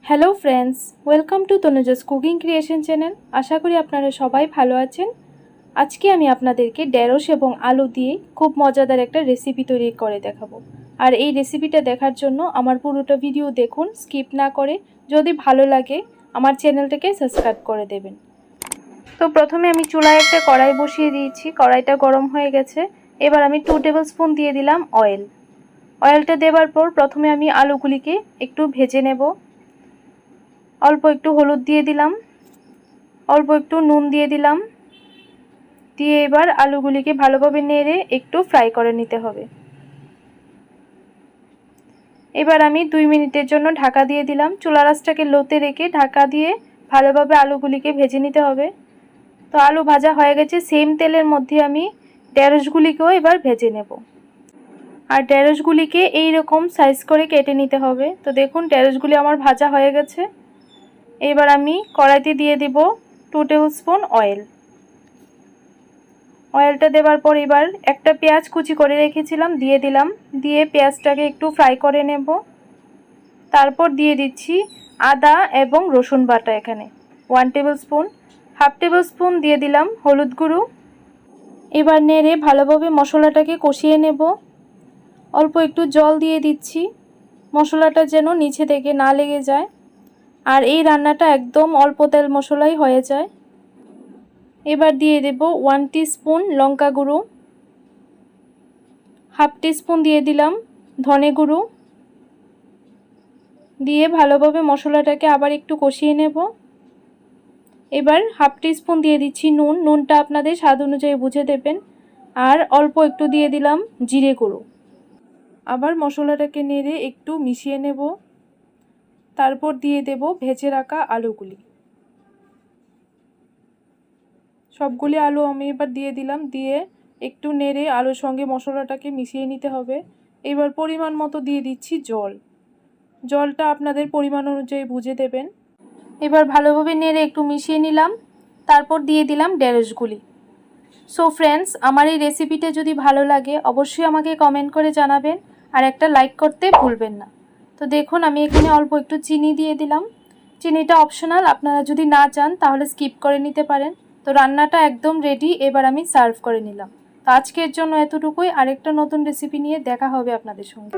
Hello friends, welcome to Tanuja's cooking creation channel. আশা করি আপনারা সবাই ভালো আছেন। আজকে আমি আপনাদেরকে ঢেঁড়স এবং আলু দিয়ে খুব মজাদার একটা রেসিপি তৈরি করে দেখাবো। আর এই রেসিপিটা দেখার জন্য আমার পুরোটা ভিডিও দেখুন, স্কিপ না করে। যদি ভালো লাগে আমার চ্যানেলটাকে সাবস্ক্রাইব করে দেবেন। তো প্রথমে আমি চুলায় একটা কড়াই বসিয়ে দিয়েছি, কড়াইটা গরম হয়ে গেছে। এবার আমি 2 টেবিল স্পুন দিয়ে দিলাম অয়েল। অয়েলটা দেওয়ার পর প্রথমে আমি আলুগুলিকে একটু ভেজে নেব। অল্প একটু হলুদ দিয়ে দিলাম, অল্প একটু নুন দিয়ে দিলাম, দিয়ে এবার আলুগুলিকে ভালোভাবে নেড়ে একটু ফ্রাই করে নিতে হবে। এবার আমি 2 মিনিটের জন্য ঢাকা দিয়ে দিলাম। চুলার আঁচটাকে লোতে রেখে ঢাকা দিয়ে ভালোভাবে আলুগুলিকে ভেজে নিতে হবে। তো আলু ভাজা হয়ে গেছে, সেম তেলের মধ্যে আমি ঢেঁড়সগুলিকেও এবার ভেজে নেব। আর ঢেঁড়সগুলিকে এইরকম সাইজ করে কেটে নিতে হবে। তো দেখুন ঢেঁড়সগুলি আমার ভাজা হয়ে গেছে। এবার আমি কড়াইতে দিয়ে দেব 2 টেবিল স্পুন অয়েল। অয়েলটা দেওয়ার পর এবার একটা পেঁয়াজ কুচি করে রেখেছিলাম দিয়ে দিলাম, দিয়ে পেঁয়াজটাকে একটু ফ্রাই করে নেব। তারপর দিয়ে দিচ্ছি আদা এবং রসুন বাটা, এখানে 1 টেবিল স্পুন, 1/2 টেবিল স্পুন দিয়ে দিলাম হলুদ গুঁড়ো। এবার নেড়ে ভালোভাবে মশলাটাকে কষিয়ে নেব। অল্প একটু জল দিয়ে দিচ্ছি, মশলাটা যেন নিচে থেকে না লেগে যায়। আর এই রান্নাটা একদম অল্প তেল মশলাই হয়ে যায়। এবার দিয়ে দেব 1 টিস্পুন লঙ্কা গুঁড়ো, 1/2 টিস্পুন দিয়ে দিলাম ধনে গুঁড়ো, দিয়ে ভালোভাবে মশলাটাকে আবার একটু কষিয়ে নেব। এবার 1/2 টিস্পুন দিয়ে দিচ্ছি নুন, নুনটা আপনাদের স্বাদ অনুযায়ী বুঝে দেবেন। আর অল্প একটু দিয়ে দিলাম জিরে গুঁড়ো। আবার মশলাটাকে নেড়ে একটু মিশিয়ে নেব। তারপর দিয়ে দেব ভেজে রাখা আলুগুলি। সবগুলি আলু আমি এবার দিয়ে দিলাম, দিয়ে একটু নেড়ে আলুর সঙ্গে মশলাটাকে মিশিয়ে নিতে হবে। এবার পরিমাণ মতো দিয়ে দিচ্ছি জল। জলটা আপনাদের পরিমাণ অনুযায়ী বুঝে দেবেন। এবার ভালোভাবে নেড়ে একটু মিশিয়ে নিলাম, তারপর দিয়ে দিলাম ঢেঁড়সগুলি। সো ফ্রেন্ডস, আমার এই রেসিপিটা যদি ভালো লাগে অবশ্যই আমাকে কমেন্ট করে জানাবেন, আর একটা লাইক করতে ভুলবেন না। তো দেখুন আমি এখানে অল্প একটু চিনি দিয়ে দিলাম। চিনিটা অপশনাল, আপনারা যদি না চান তাহলে স্কিপ করে নিতে পারেন। তো রান্নাটা একদম রেডি, এবার আমি সার্ভ করে নিলাম। তো আজকের জন্য এতটুকুই। আরেকটা নতুন রেসিপি নিয়ে দেখা হবে আপনাদের সঙ্গে।